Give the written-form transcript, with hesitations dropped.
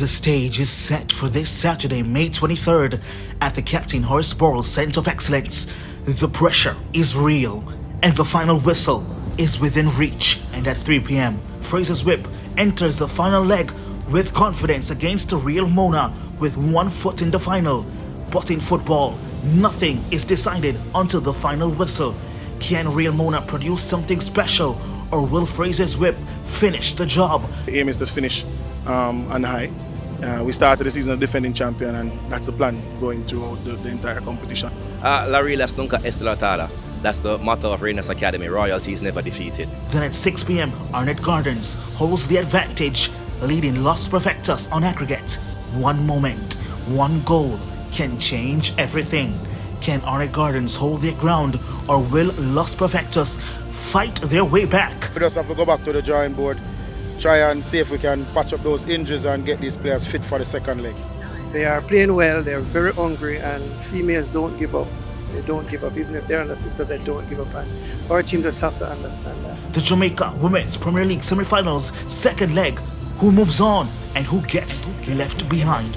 The stage is set for this Saturday, May 23rd at the Captain Horseborough Centre of Excellence. The pressure is real and the final whistle is within reach. And at 3 p.m, Frazsiers Whip enters the final leg with confidence against the Real Mona with 1 foot in the final. But in football, nothing is decided until the final whistle. Can Real Mona produce something special, or will Frazsiers Whip finish the job? The aim is to finish on high. We started the season as defending champion, and that's the plan going through the entire competition. La Realas nunca es derrotada. That's the motto of Readiness Academy. Royalty is never defeated. Then at 6 p.m, Arnett Gardens holds the advantage, leading Los Perfectos on aggregate. One moment, one goal can change everything. Can Arnett Gardens hold their ground, or will Los Perfectos fight their way back? We just have to go back to the drawing board, try and see if we can patch up those injuries and get these players fit for the second leg. They are playing well, they're very hungry, and females don't give up. They don't give up, even if they're on the system, they don't give up. And our team just have to understand that. The Jamaica Women's Premier League semi-finals second leg. Who moves on and who gets left behind?